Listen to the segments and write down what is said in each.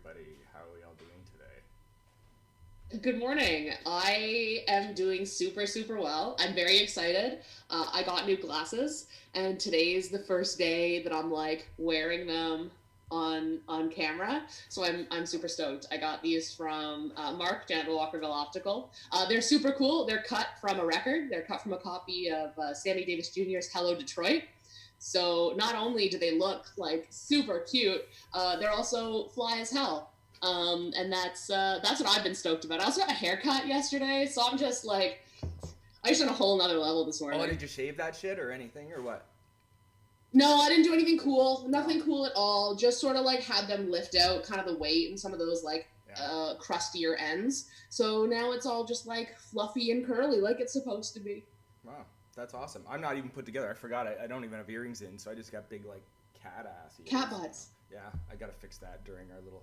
everybody. How are we all doing today? Good morning. I am doing super, super well. I'm very excited. I got new glasses, and today is the first day that I'm like wearing them on camera. So I'm super stoked. I got these from Mark down at Walkerville Optical. They're super cool. They're cut from a record. They're cut from a copy of Sammy Davis Jr.'s "Hello Detroit." So not only do they look like super cute, they're also fly as hell. And that's what I've been stoked about. I also got a haircut yesterday, so I'm just like, I just on a whole nother level this morning. Oh, did you shave that shit or anything or what? No, I didn't do anything cool. Nothing cool at all. Just sort of like had them lift out kind of the weight and some of those like crustier ends. So now it's all just like fluffy and curly like it's supposed to be. Wow, that's awesome. I'm not even put together. I forgot. I don't even have earrings in, so I just got big like cat ass ears. Cat butts. Yeah, I gotta fix that during our little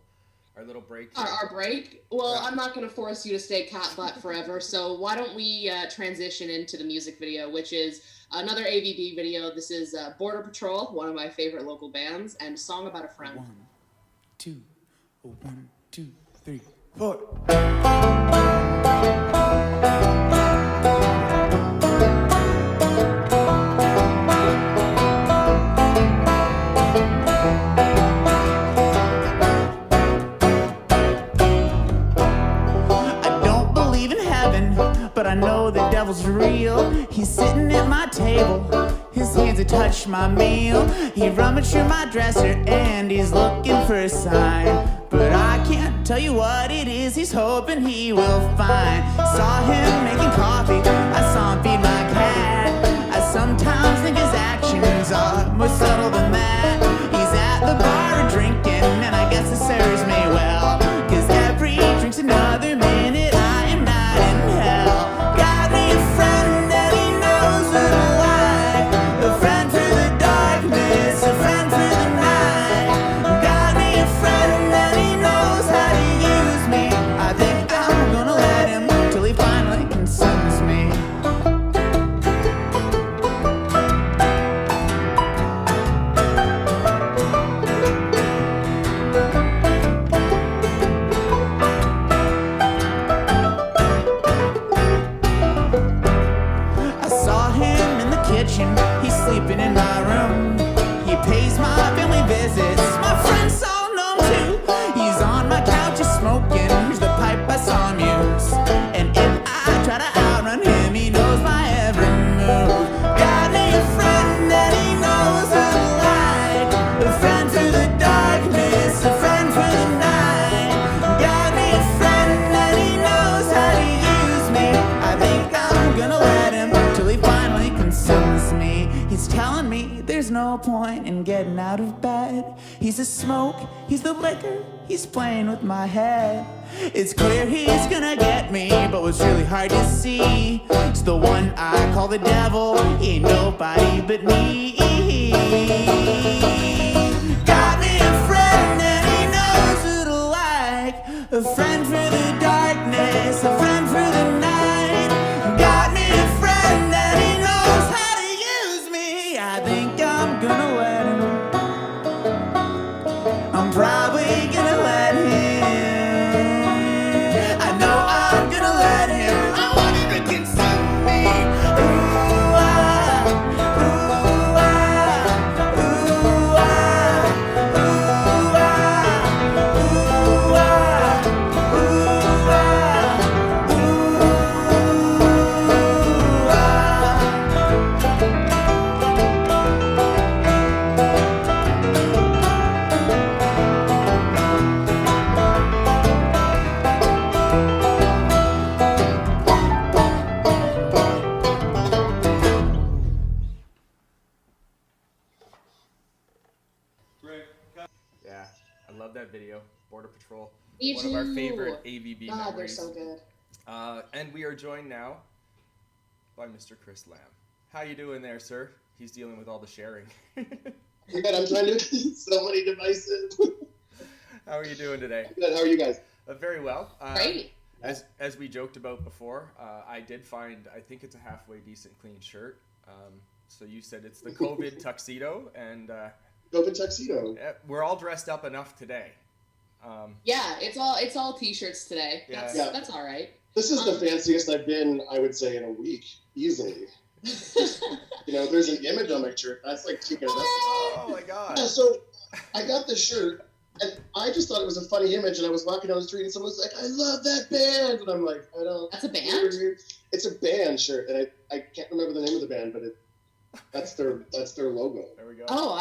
break. Our break? Well, I'm not going to force you to stay cat butt forever, so why don't we transition into the music video, which is another AVB video. This is Border Patrol, one of my favorite local bands, and Song About a Friend. 1, 2, 1, 2, 3, 4. But I know the devil's real. He's sitting at my table, his hands have touched my meal. He rummaged through my dresser and he's looking for a sign, but I can't tell you what it is he's hoping he will find. Saw him making coffee, I saw him feed my cat. I sometimes think his actions are more subtle than that. He's at the bar drinking, and I guess it serves me well, 'cause every drink's another minute I am not in hell. Got me a friend that he knows what I like, a friend through the darkness, a friend through the night. Got me a friend that he knows how to use me. I think I'm gonna let him till he finally consumes me. He's sleeping in my room. He pays my family visits. My friends all know him too. He's on my couch, just smoking. Here's the pipe I saw him use. And if I try to outrun him, he knows my every move. Got me a friend that he knows how to like, a friend through the darkness, a friend through the night. Got me a friend that he knows how to use me. I think I'm gonna let him till he finally consumes me. He's telling me there's no point in getting out of bed. He's the smoke, he's the liquor, he's playing with my head. It's clear he's gonna get me, but what's really hard to see, it's the one I call the devil. He ain't nobody but me. Got me a friend and he knows what I like, a friend through the darkness, a friend through the night. Got me a friend that he knows how to use me. I think I'm gonna let him. I'm probably gonna let him. I know I'm gonna let him. I want him to consume me. Ooh, ah, ooh, ah, ooh, ah, ooh, ah, ooh, ah, ooh, ah, Yeah, I love that video. Border Patrol. Me One of our too. favorite AVB God, they're memories. so good. And we are joined now by Mr. Chris Lamb. How you doing there, sir? He's dealing with all the sharing. Good, I'm trying to so many devices. How are you doing today? Good, how are you guys? Very well. Great. As we joked about before, I did find, I think it's a halfway decent clean shirt. So you said it's the COVID tuxedo, and COVID tuxedo. we're all dressed up enough today. Yeah, it's all t-shirts today. That's all right. This is the fanciest I've been, I would say, in a week, easily. There's an image on my shirt. That's like taking it up. Oh my god. Yeah, so I got this shirt, and I just thought it was a funny image, and I was walking down the street, and someone was like, I love that band! And I'm like, I don't... That's a band? It's a band shirt, and I can't remember the name of the band, but that's their logo. There we go. Oh,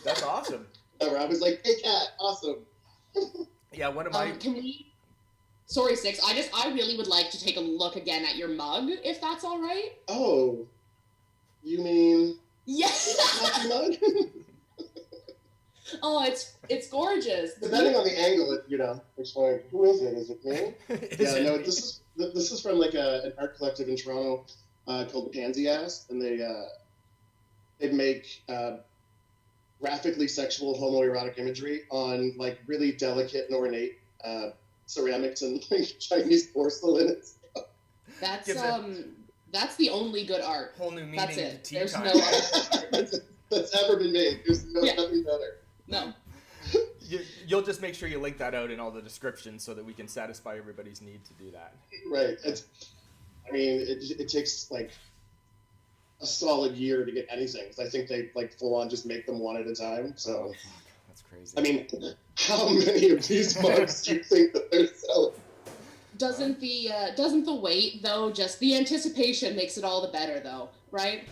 That's awesome. I was like, hey, Cat, awesome. Yeah, one of my... Can we... Sorry, Six. I really would like to take a look again at your mug, if that's all right. Oh, you mean... Yes. Coffee mug? Oh, it's gorgeous. Depending on the angle, it's like, who is it? Is it me? This is from like an art collective in Toronto called Pansy Ass, and they make graphically sexual homoerotic imagery on like really delicate and ornate ceramics and like Chinese porcelain and stuff. That's the only good art. Whole new meaning. That's it. To There's time. no art. that's ever been made. There's nothing better. No. You'll just make sure you link that out in all the descriptions so that we can satisfy everybody's need to do that. Right. It takes like a solid year to get anything. I think they like full on just make them one at a time. So that's crazy. I mean, how many of these mugs do you think that they're selling? Doesn't the wait though? Just the anticipation makes it all the better though, right?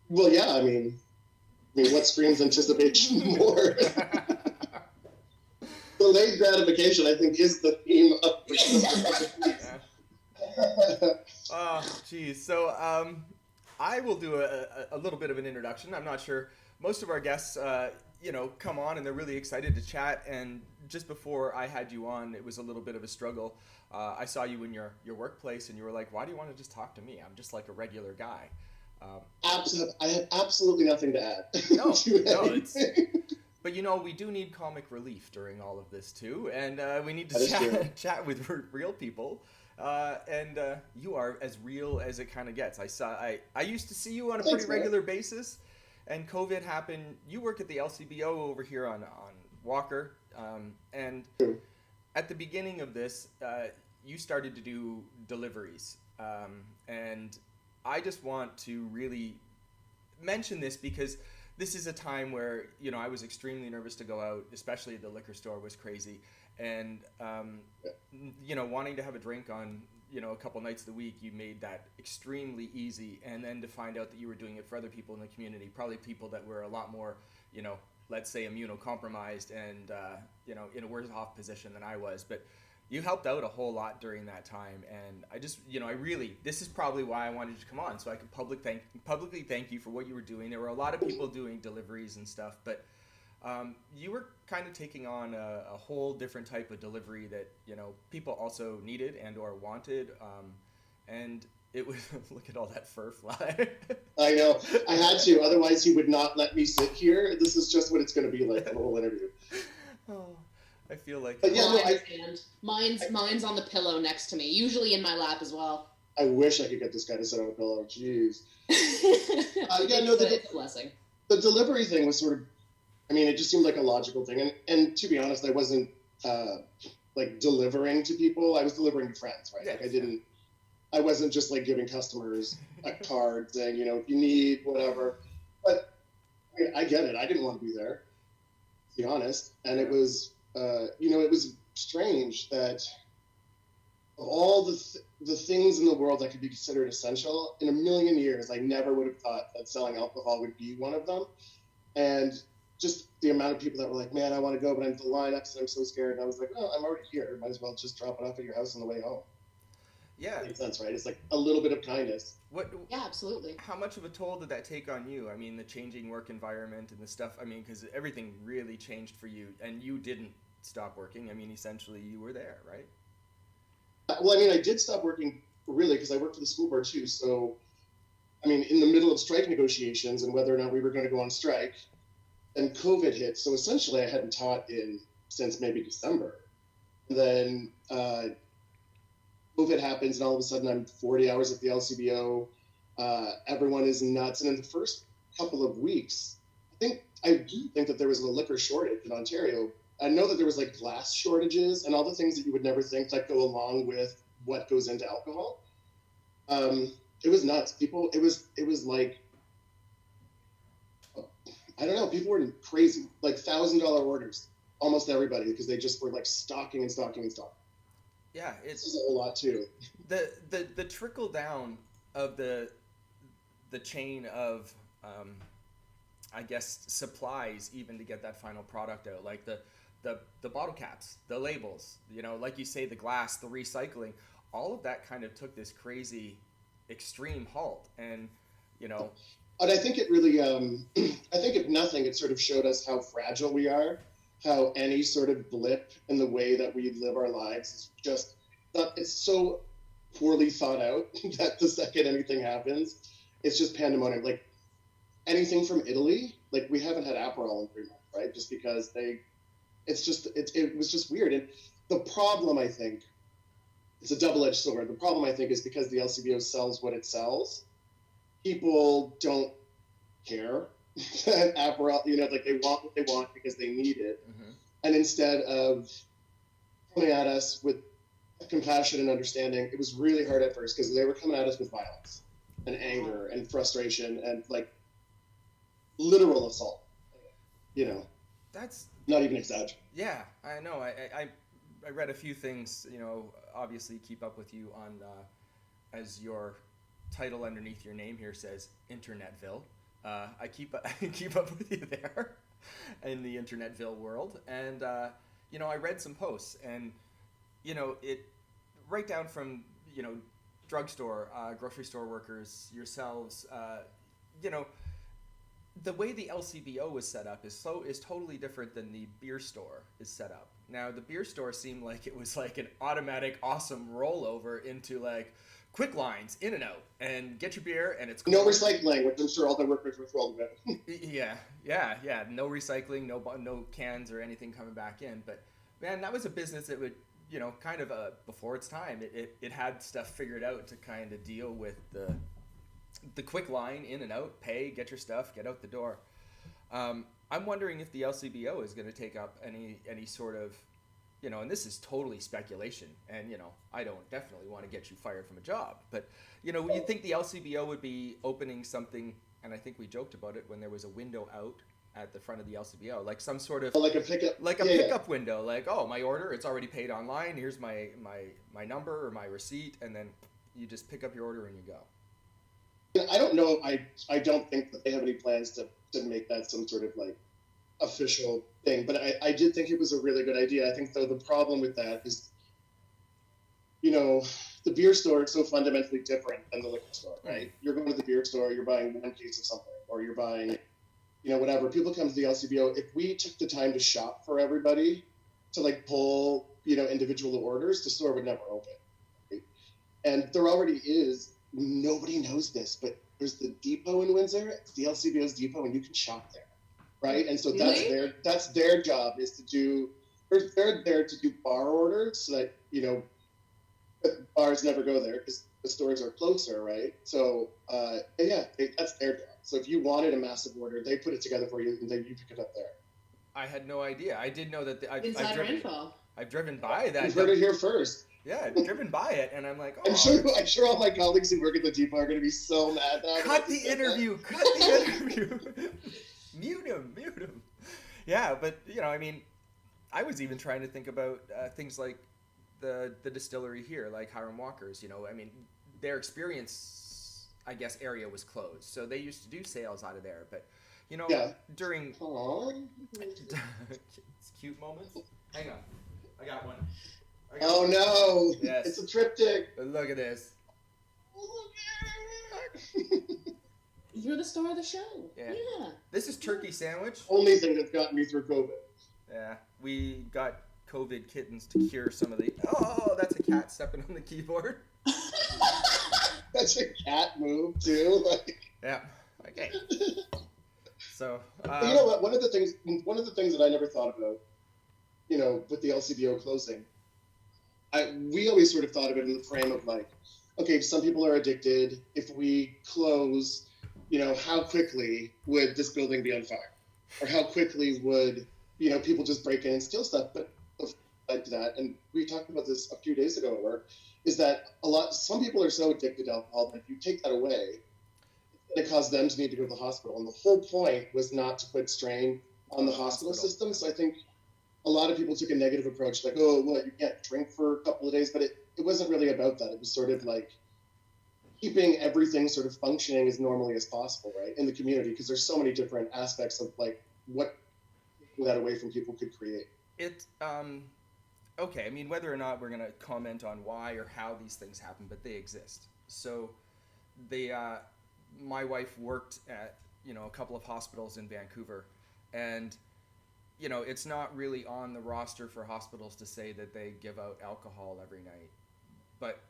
Well, yeah. I mean, what screams anticipation more? Delayed gratification, I think, is the theme of the Oh, geez. So, I will do a little bit of an introduction. I'm not sure. Most of our guests, come on and they're really excited to chat. And just before I had you on, it was a little bit of a struggle. I saw you in your workplace, and you were like, "Why do you want to just talk to me? I'm just like a regular guy." I have absolutely nothing to add. No, to but we do need comic relief during all of this too, and we need to chat with real people. And you are as real as it kind of gets. I used to see you on a pretty regular basis, and COVID happened. You work at the LCBO over here on Walker, and at the beginning of this, you started to do deliveries, and I just want to really mention this because this is a time where, I was extremely nervous to go out, especially the liquor store was crazy. And, wanting to have a drink on, a couple nights of the week, you made that extremely easy. And then to find out that you were doing it for other people in the community, probably people that were a lot more, let's say immunocompromised and, in a worse off position than I was. But you helped out a whole lot during that time, and I just, this is probably why I wanted you to come on, so I could publicly thank you for what you were doing. There were a lot of people doing deliveries and stuff, but you were kind of taking on a whole different type of delivery that, people also needed and or wanted, and it was, look at all that fur fly. I know, I had to, otherwise he would not let me sit here. This is just what it's going to be like, the whole interview. Oh. I feel like... But yeah, I understand. Mine's on the pillow next to me, usually in my lap as well. I wish I could get this guy to sit on a pillow. Jeez. It's a blessing. The delivery thing was sort of... it just seemed like a logical thing. And to be honest, I wasn't, delivering to people. I was delivering to friends, right? Yes. I wasn't just, giving customers a card saying, if you need whatever. But, I get it. I didn't want to be there, to be honest. And it was... it was strange that of all the things in the world that could be considered essential, in a million years, I never would have thought that selling alcohol would be one of them. And just the amount of people that were like, man, I want to go, but I'm in the lineup because I'm so scared. And I was like, oh, I'm already here. Might as well just drop it off at your house on the way home. Yeah. Makes sense, right? It's like a little bit of kindness. Yeah, absolutely. How much of a toll did that take on you? The changing work environment and the stuff, because everything really changed for you, and you didn't stop working. Essentially you were there, right? Well, I did stop working really because I worked for the school board too. So, in the middle of strike negotiations and whether or not we were going to go on strike, and COVID hit. So essentially I hadn't taught since maybe December. And then COVID happens, and all of a sudden I'm 40 hours at the LCBO. Everyone is nuts. And in the first couple of weeks, I do think that there was a liquor shortage in Ontario I know that there was like glass shortages and all the things that you would never think that go along with what goes into alcohol. It was nuts. People, it was like, I don't know, people were crazy, like $1,000 orders, almost everybody, because they just were like stocking and stocking and stocking. Yeah, it's a lot too. The trickle down of the chain of I guess supplies even to get that final product out, like the bottle caps, the labels, you know, like you say, the glass, the recycling, all of that kind of took this crazy extreme halt. And you know, but I think it really I think if nothing, it sort of showed us how fragile we are, how any sort of blip in the way that we live our lives is just, it's so poorly thought out that the second anything happens, it's just pandemonium. Like anything from Italy, like we haven't had Aperol in 3 months, right? Just because it was just weird. And the problem, I think, it's a double-edged sword. The problem, I think, is because the LCBO sells what it sells, people don't care that Aperol, you know, like they want what they want because they need it. Mm-hmm. And instead of coming at us with compassion and understanding, it was really hard at first because they were coming at us with violence and anger and frustration and like literal assault. You know, that's not even exaggerating. Yeah, I know. I read a few things, you know, obviously keep up with you on, as your title underneath your name here says, Internetville. I keep up with you there in the Internetville world. And, you know, I read some posts and, you know, it right down from, you know, drugstore, grocery store workers, yourselves, you know, the way the LCBO was set up is totally different than the beer store is set up. Now, the beer store seemed like it was like an automatic, awesome rollover into like quick lines in and out and get your beer and it's cool. No recycling, which I'm sure all the workers were thrilled with. Yeah. No recycling, no cans or anything coming back in. But man, that was a business that would, you know, kind of before its time. It had stuff figured out to kind of deal with the quick line in and out, pay, get your stuff, get out the door. I'm wondering if the LCBO is going to take up any sort of, you know, and this is totally speculation, and, you know, I don't definitely want to get you fired from a job, but, you know, you think the LCBO would be opening something, and I think we joked about it when there was a window out at the front of the LCBO, like some sort of like a pickup window, like, oh, my order, it's already paid online, here's my number or my receipt, and then you just pick up your order and you go. I don't know. I don't think that they have any plans to make that some sort of like official thing, but I did think it was a really good idea. I think though the problem with that is, you know, the beer store is so fundamentally different than the liquor store, right? You're going to the beer store, you're buying one case of something, or you're buying, you know, whatever. People come to the LCBO. If we took the time to shop for everybody, to like pull, you know, individual orders, the store would never open. Right? And there already is. Nobody knows this, but there's the depot in Windsor. It's the LCBO's depot, and you can shop there, right? And so that's their job is to do. They're there to do bar orders, so that, you know, bars never go there because the stores are closer, right? So that's their job. So if you wanted a massive order, they put it together for you, and then you pick it up there. I had no idea. I did know that. I've driven by that. You've heard it here first. Yeah, driven by it, and I'm like, oh. I'm sure all my colleagues who work at the depot are going to be so mad now. Cut the interview. Mute him. Yeah, but, you know, I mean, I was even trying to think about things like the distillery here, like Hiram Walker's, you know, I mean, their experience, I guess, area was closed, so they used to do sales out of there, but, you know, during it's cute moments. Hang on, I got one. Oh no! Yes. It's a triptych. Look at this. You're the star of the show. Yeah. This is turkey sandwich. Only thing that's gotten me through COVID. Yeah, we got COVID kittens to cure some of the. Oh, that's a cat stepping on the keyboard. That's a cat move too. Yeah. Okay. So. You know what? One of the things that I never thought about, you know, with the LCBO closing. We always sort of thought of it in the frame of like, okay, some people are addicted. If we close, you know, how quickly would this building be on fire? Or how quickly would, people just break in and steal stuff. But aside to that, and we talked about this a few days ago at work, is that some people are so addicted to alcohol that if you take that away, it caused them to need to go to the hospital. And the whole point was not to put strain on the hospital system. So I think a lot of people took a negative approach, like, oh, what, you can't drink for a couple of days. But it wasn't really about that. It was sort of like keeping everything sort of functioning as normally as possible, right, in the community, because there's so many different aspects of like what taking that away from people could create. Okay, I mean, whether or not we're going to comment on why or how these things happen, but they exist. So my wife worked at, a couple of hospitals in Vancouver, and, it's not really on the roster for hospitals to say that they give out alcohol every night. But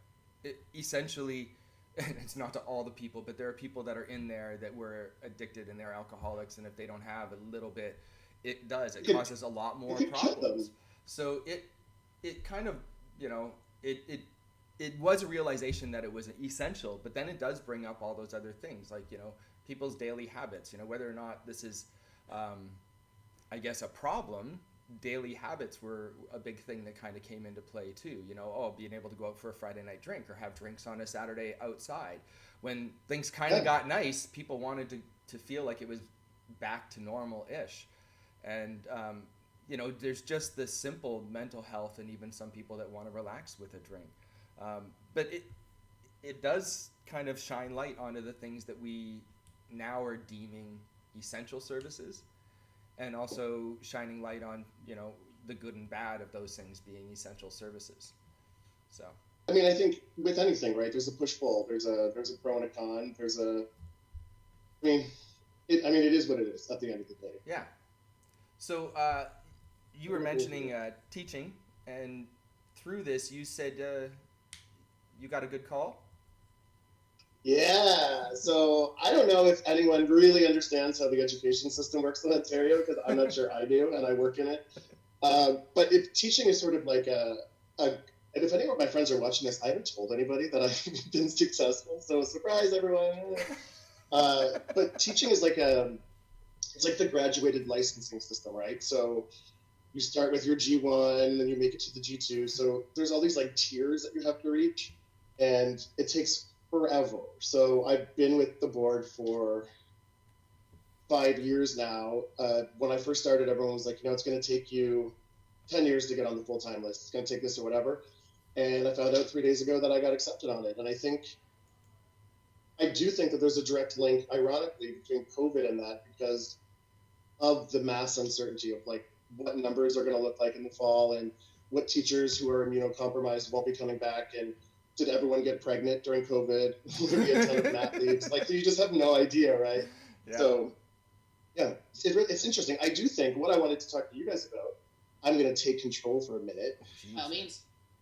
essentially, and it's not to all the people, but there are people that are in there that were addicted and they're alcoholics, and if they don't have a little bit, it causes a lot more problems. So it kind of, it was a realization that it was essential, but then it does bring up all those other things, like, people's daily habits, whether or not this is, I guess, a problem. Daily habits were a big thing that kind of came into play too, being able to go out for a Friday night drink or have drinks on a Saturday outside. When things kind of got nice, people wanted to feel like it was back to normal-ish. And, there's just this simple mental health, and even some people that want to relax with a drink. But it does kind of shine light onto the things that we now are deeming essential services, and also shining light on, the good and bad of those things being essential services. So. I mean, I think with anything, right, there's a push-pull, there's a pro and a con, it is what it is at the end of the day. Yeah. So you were mentioning teaching, and through this you said you got a good call? Yeah, so I don't know if anyone really understands how the education system works in Ontario, because I'm not sure I do, and I work in it. But if teaching is sort of like and if any of my friends are watching this, I haven't told anybody that I've been successful, so surprise everyone. But teaching is it's like the graduated licensing system, right? So you start with your G1, then you make it to the G2. So there's all these like tiers that you have to reach, and it takes forever. So I've been with the board for 5 years now. When I first started, everyone was like, it's going to take you 10 years to get on the full-time list. It's going to take this or whatever. And I found out 3 days ago that I got accepted on it. And I do think that there's a direct link, ironically, between COVID and that, because of the mass uncertainty of like what numbers are going to look like in the fall, and what teachers who are immunocompromised won't be coming back, and did everyone get pregnant during COVID? Will there be a ton of mat leaves? Like, you just have no idea, right? Yeah. So, yeah, it's interesting. I do think what I wanted to talk to you guys about, I'm going to take control for a minute. By all means.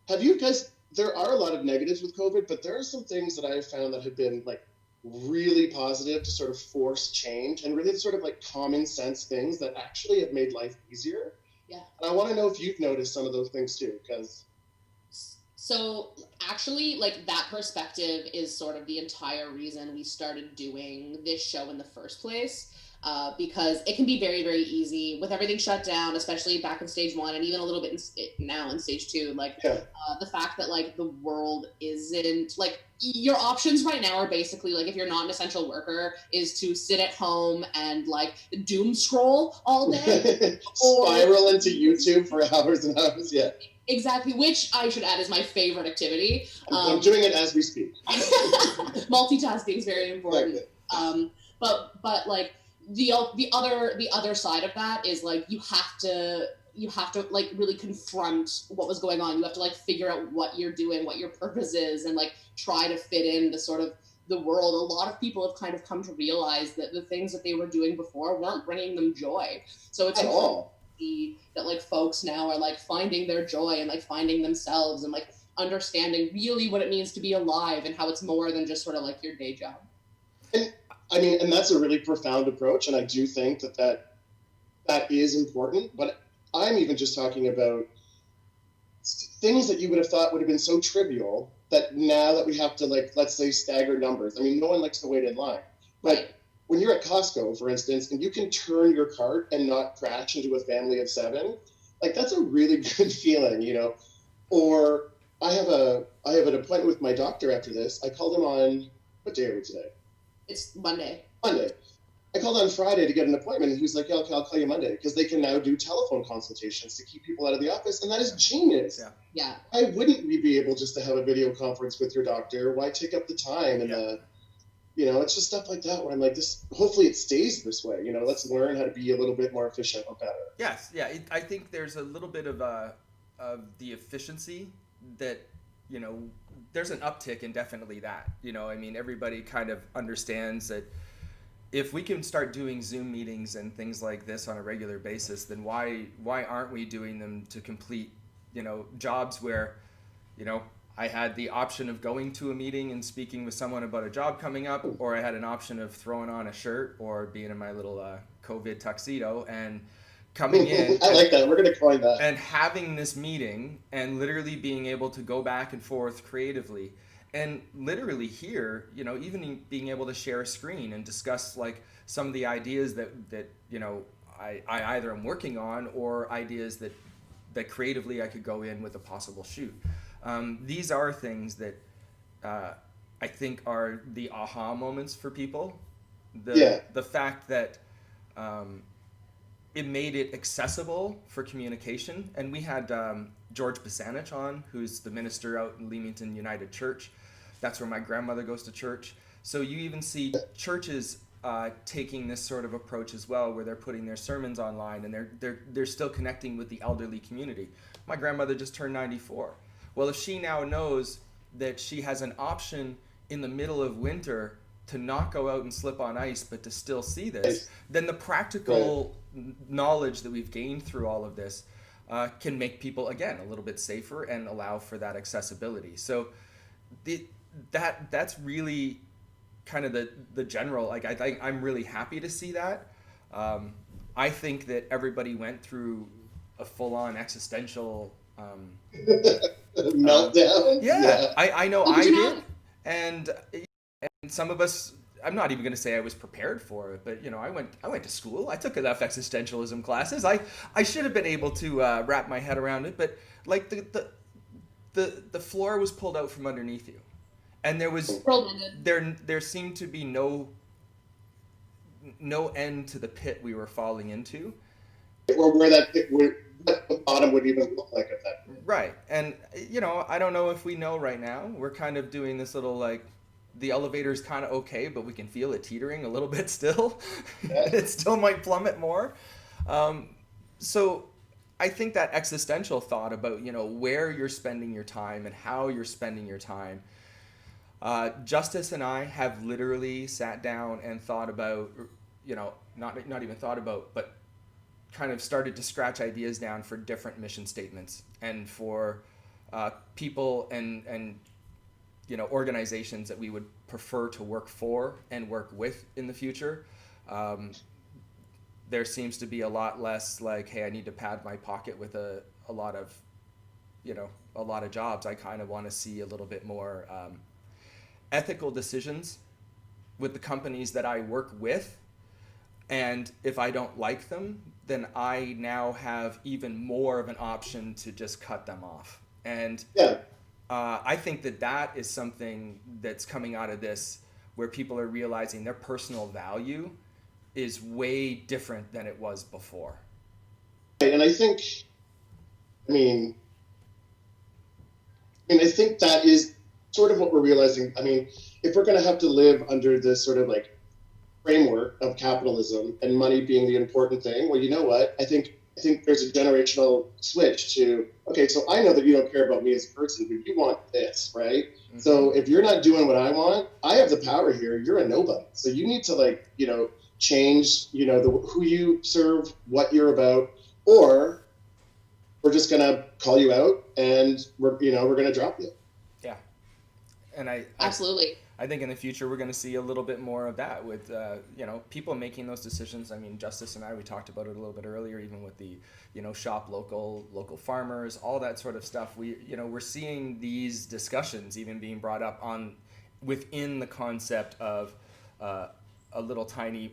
Have you guys, there are a lot of negatives with COVID, but there are some things that I have found that have been like really positive to sort of force change, and really sort of like common sense things that actually have made life easier. Yeah. And I want to know if you've noticed some of those things too, because... So actually, like, that perspective is sort of the entire reason we started doing this show in the first place, because it can be very, very easy with everything shut down, especially back in stage 1 and even a little bit now in stage 2. Like, the fact that, like, the world isn't, like, your options right now are basically, like, if you're not an essential worker, is to sit at home and, like, doom scroll all day. Spiral into YouTube for hours and hours, yeah. Exactly, which I should add is my favorite activity. I'm doing it as we speak. Multitasking is very important. Exactly. But like the other side of that is like you have to like really confront what was going on. You have to like figure out what you're doing, what your purpose is, and like try to fit in the sort of the world. A lot of people have kind of come to realize that the things that they were doing before weren't bringing them joy. So it's at all. That like folks now are like finding their joy and like finding themselves and like understanding really what it means to be alive and how it's more than just sort of like your day job. And I mean, and that's a really profound approach, and I do think that is important, but I'm even just talking about things that you would have thought would have been so trivial that now that we have to, like, let's say, stagger numbers. I mean, no one likes to wait in line, but when you're at Costco, for instance, and you can turn your cart and not crash into a family of 7, like that's a really good feeling, you know. Or I have an appointment with my doctor after this. I called him on, what day are we today? It's Monday. Monday. I called on Friday to get an appointment, and he was like, yeah, okay, I'll call you Monday, because they can now do telephone consultations to keep people out of the office, and that is genius. Yeah. Why wouldn't we be able just to have a video conference with your doctor? Why take up the time and the, you know, it's just stuff like that where I'm like, this, hopefully it stays this way. You know, let's learn how to be a little bit more efficient or better. Yes, yeah. I think there's a little bit of the efficiency that, you know, there's an uptick in definitely that. You know, I mean, everybody kind of understands that if we can start doing Zoom meetings and things like this on a regular basis, then why aren't we doing them to complete, you know, jobs where, you know, I had the option of going to a meeting and speaking with someone about a job coming up, or I had an option of throwing on a shirt or being in my little COVID tuxedo and coming in. I like that. We're going to coin that. And having this meeting and literally being able to go back and forth creatively. And literally here, you know, even being able to share a screen and discuss like some of the ideas that you know, I either am working on, or ideas that creatively I could go in with a possible shoot. These are things that I think are the aha moments for people. The fact that it made it accessible for communication. And we had George Basanich on, who's the minister out in Leamington United Church. That's where my grandmother goes to church. So you even see churches taking this sort of approach as well, where they're putting their sermons online and they're still connecting with the elderly community. My grandmother just turned 94. Well, if she now knows that she has an option in the middle of winter to not go out and slip on ice, but to still see this, then the practical knowledge that we've gained through all of this can make people, again, a little bit safer and allow for that accessibility. So that's really kind of the general, like, I think I'm really happy to see that. I think that everybody went through a full-on existential meltdown. I know I did, and some of us, I'm not even going to say I was prepared for it, but you know, I went to school. I took enough existentialism classes. I should have been able to wrap my head around it, but like the floor was pulled out from underneath you, and there seemed to be no end to the pit we were falling into, or where that pit would, what the bottom would even look like at that point. Right. And you know, I don't know if we know right now. We're kind of doing this little, like, the elevator's kind of okay, but we can feel it teetering a little bit still. It still might plummet more. So I think that existential thought about, you know, where you're spending your time and how you're spending your time. Justice and I have literally sat down and thought about, you know, not even thought about, but kind of started to scratch ideas down for different mission statements and for people and you know, organizations that we would prefer to work for and work with in the future. There seems to be a lot less like, hey, I need to pad my pocket with a lot of, you know, a lot of jobs. I kind of want to see a little bit more ethical decisions with the companies that I work with. And if I don't like them, then I now have even more of an option to just cut them off. And I think that is something that's coming out of this, where people are realizing their personal value is way different than it was before. And I think, I think that is sort of what we're realizing. I mean, if we're going to have to live under this sort of like framework of capitalism and money being the important thing, well, you know what? I think there's a generational switch to, okay, so I know that you don't care about me as a person, but you want this, right? Mm-hmm. So if you're not doing what I want, I have the power here. You're a nobody. So you need to, like, you know, change, you know, who you serve, what you're about, or we're just going to call you out and we're going to drop you. Yeah. And absolutely. I think in the future we're going to see a little bit more of that with, you know, people making those decisions. I mean, Justice and I, we talked about it a little bit earlier, even with the, you know, shop local farmers, all that sort of stuff. We're seeing these discussions even being brought up within the concept of a little tiny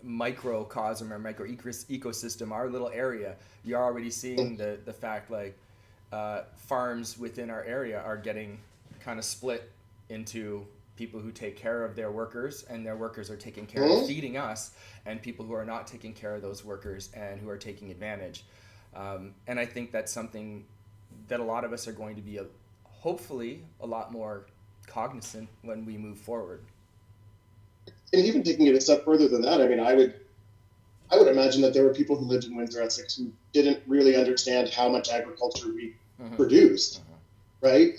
microcosm or micro ecosystem, our little area, you're already seeing the fact like farms within our area are getting kind of split into people who take care of their workers, and their workers are taking care of feeding us, and people who are not taking care of those workers and who are taking advantage. And I think that's something that a lot of us are going to be hopefully a lot more cognizant when we move forward. And even taking it a step further than that, I mean, I would imagine that there were people who lived in Windsor Essex who didn't really understand how much agriculture we produced, right?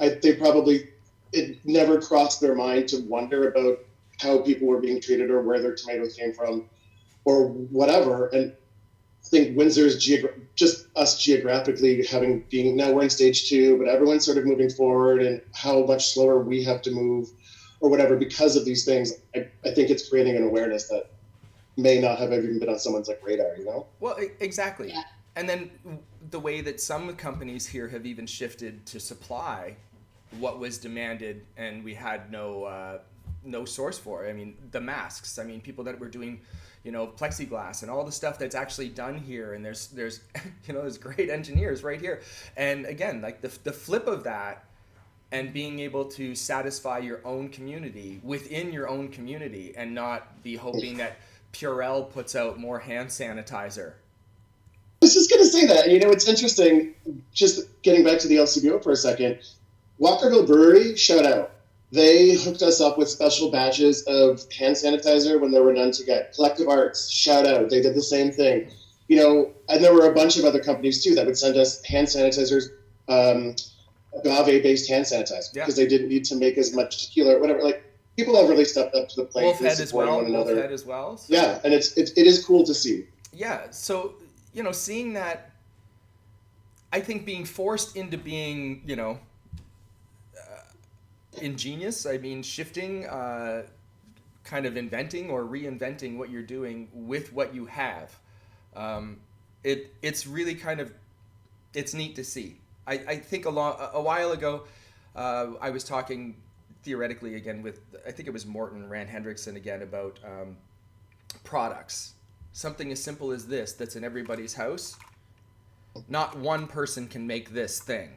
It never crossed their mind to wonder about how people were being treated or where their tomatoes came from or whatever. And I think Windsor's just us geographically being now we're in stage 2, but everyone's sort of moving forward, and how much slower we have to move or whatever because of these things. I think it's creating an awareness that may not have even been on someone's like radar, you know? Well, exactly. Yeah. And then the way that some companies here have even shifted to supply what was demanded and we had no source for. I mean, the masks. I mean, people that were doing, plexiglass and all the stuff that's actually done here. And there's there's great engineers right here. And again, like the flip of that, and being able to satisfy your own community within your own community, and not be hoping that Purell puts out more hand sanitizer. I was just going to say that. It's interesting, just getting back to the LCBO for a second. Walkerville Brewery, shout out. They hooked us up with special batches of hand sanitizer when there were none to get. Collective Arts, shout out. They did the same thing. And there were a bunch of other companies too that would send us hand sanitizers, agave-based hand sanitizer, because they didn't need to make as much tequila or whatever. Like, people have really stepped up to the plate. Wolfhead as well. So. Yeah, and it is cool to see. Yeah, so, seeing that, I think being forced into being, ingenious, I mean, shifting, kind of inventing or reinventing what you're doing with what you have. It's really kind of, it's neat to see. I think a while ago, I was talking theoretically again with, I think it was Morton Rand Hendrickson again, about products. Something as simple as this that's in everybody's house. Not one person can make this thing.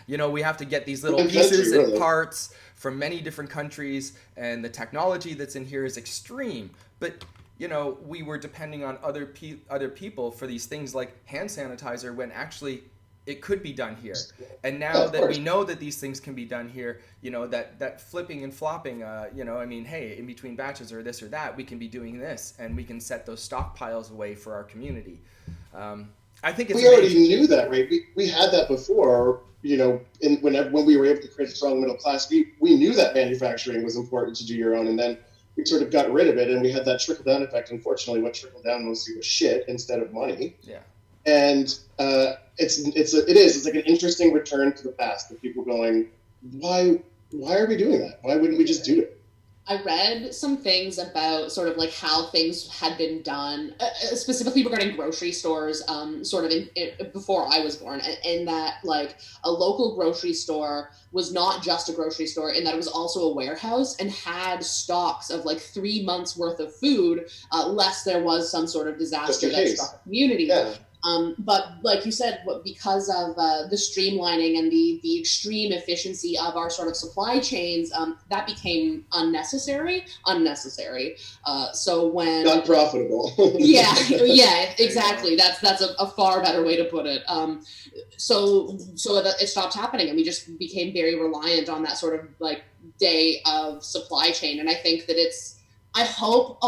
We have to get these little pieces and parts from many different countries, and the technology that's in here is extreme. But, we were depending on other people for these things like hand sanitizer, when actually it could be done here. And now that we know that these things can be done here, that flipping and flopping, hey, in between batches or this or that, we can be doing this, and we can set those stockpiles away for our community. I think it's already knew that, right? We had that before. When we were able to create a strong middle class, we knew that manufacturing was important to do your own, and then we sort of got rid of it, and we had that trickle down effect. Unfortunately, what trickled down mostly was shit instead of money. Yeah. And it's like an interesting return to the past, with people going, why are we doing that? Why wouldn't we just do it? I read some things about sort of like how things had been done, specifically regarding grocery stores, sort of before I was born, and that like a local grocery store was not just a grocery store, in that it was also a warehouse and had stocks of like 3 months worth of food, lest there was some sort of disaster that struck a community. Yeah. But like you said, because of the streamlining and the extreme efficiency of our sort of supply chains, that became unnecessary. So when not profitable. yeah, exactly. That's a far better way to put it. So that it stopped happening, and we just became very reliant on that sort of like day of supply chain. And I think that I hope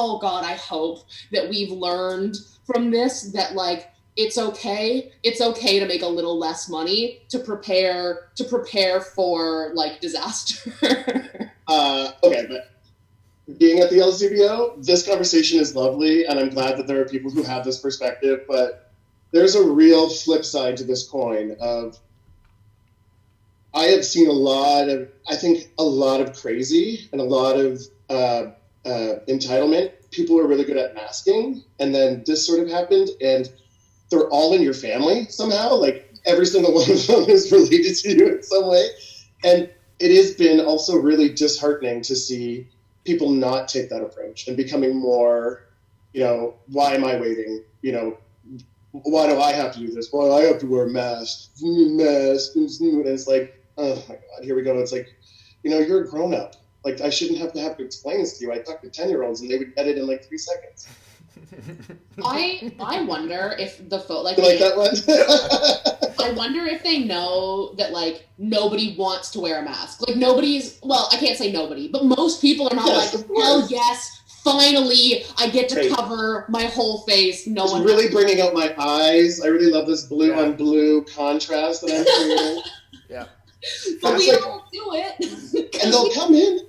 that we've learned from this that like, it's okay to make a little less money to prepare for like disaster. Okay, but being at the LCBO, this conversation is lovely, and I'm glad that there are people who have this perspective, but there's a real flip side to this coin of, I have seen a lot of crazy and a lot of entitlement. People are really good at masking, and then this sort of happened, and they're all in your family somehow. Like, every single one of them is related to you in some way. And it has been also really disheartening to see people not take that approach and becoming more, why am I waiting? Why do I have to do this? Well, I have to wear a mask. And it's like, oh my God, here we go. It's like, you're a grown up. Like, I shouldn't have to explain this to you. I talk to 10-year-olds and they would get it in like 3 seconds. I wonder if the like that one. I wonder if they know that like nobody wants to wear a mask. Like nobody's. Well, I can't say nobody, but most people are not hell yes. Finally, I get to cover my whole face. It's really bringing out my eyes. I really love this blue on blue contrast that I'm creating. Yeah. But we don't do it. And they'll come in,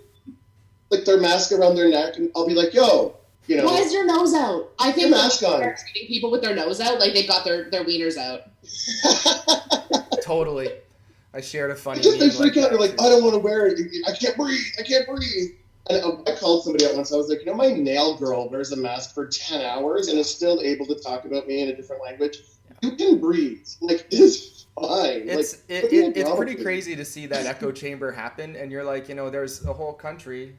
like their mask around their neck, and I'll be like, yo. Why is your nose out? I think mask on. They're treating people with their nose out like they've got their wieners out. Totally. I shared a funny just meme they freak out. They're like, too. I don't want to wear it. I can't breathe. And I called somebody out once. I was like, my nail girl wears a mask for 10 hours and is still able to talk about me in a different language. You can breathe. Like, it's fine. It's pretty crazy to see that echo chamber happen. And you're like, there's a whole country,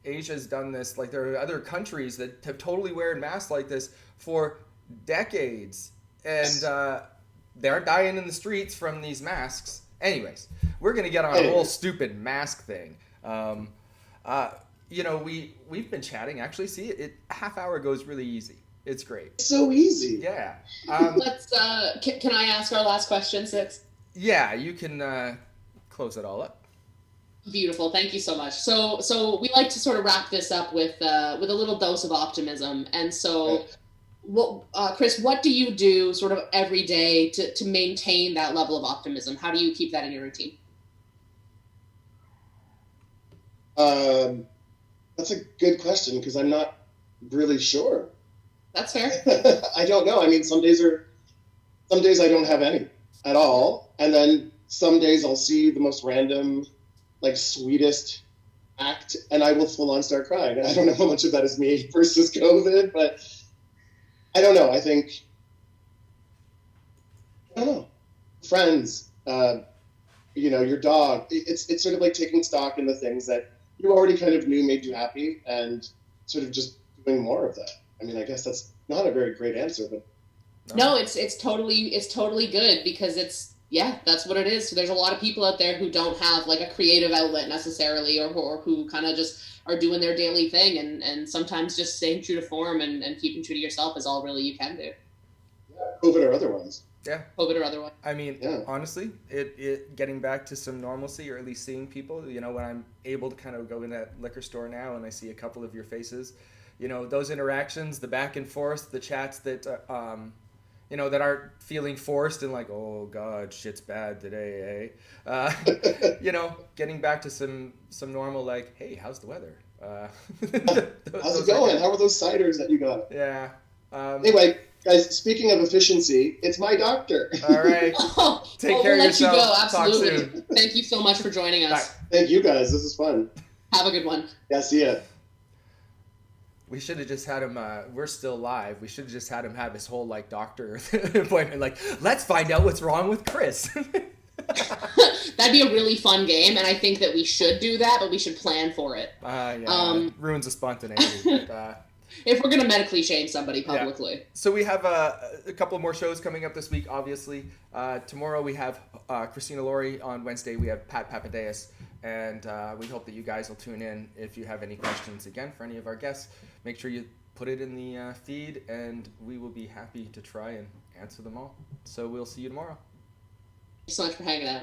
Asia's done this. Like, there are other countries that have totally wearing masks like this for decades. And they're dying in the streets from these masks. Anyways, we're going to get on a whole stupid mask thing. We've been chatting. Actually, see, a half hour goes really easy. It's great. It's so easy. Yeah. Let's. Can I ask our last question, Six? Yeah, you can close it all up. Beautiful. Thank you so much. So we like to sort of wrap this up with a little dose of optimism. And so, Chris, what do you do sort of every day to maintain that level of optimism? How do you keep that in your routine? That's a good question because I'm not really sure. That's fair. I don't know. I mean, some days I don't have any at all, and then some days I'll see the most random, like sweetest act, and I will full on start crying. And I don't know how much of that is me versus COVID, but I don't know. I don't know. Friends, your dog. It's sort of like taking stock in the things that you already kind of knew made you happy, and sort of just doing more of that. I mean, I guess that's not a very great answer, but no, it's totally good because that's what it is. So there's a lot of people out there who don't have like a creative outlet necessarily, or who kind of just are doing their daily thing, and sometimes just staying true to form and keeping true to yourself is all really you can do. COVID or otherwise. Yeah. COVID or otherwise. I mean, honestly, it getting back to some normalcy, or at least seeing people, when I'm able to kind of go in that liquor store now and I see a couple of your faces, those interactions, the back and forth, the chats that, that aren't feeling forced and like, oh God, shit's bad today, eh? Getting back to some normal, like, hey, how's the weather? How's it going? How are those ciders that you got? Yeah. Anyway, guys, speaking of efficiency, it's my doctor. All right. Take care of yourself. We'll let you go. Absolutely. Talk soon. Thank you so much for joining us. Bye. Thank you, guys. This is fun. Have a good one. Yeah, see ya. We should have just had him, we're still live. We should have just had him have his whole, like, doctor appointment. Like, let's find out what's wrong with Chris. That'd be a really fun game, and I think that we should do that, but we should plan for it. It ruins the spontaneity. But, if we're going to medically shame somebody publicly. Yeah. So we have a couple more shows coming up this week, obviously. Tomorrow we have Christina Laurie. On Wednesday we have Pat Papadeus. And we hope that you guys will tune in. If you have any questions, again, for any of our guests, make sure you put it in the feed, and we will be happy to try and answer them all. So we'll see you tomorrow. Thanks so much for hanging out.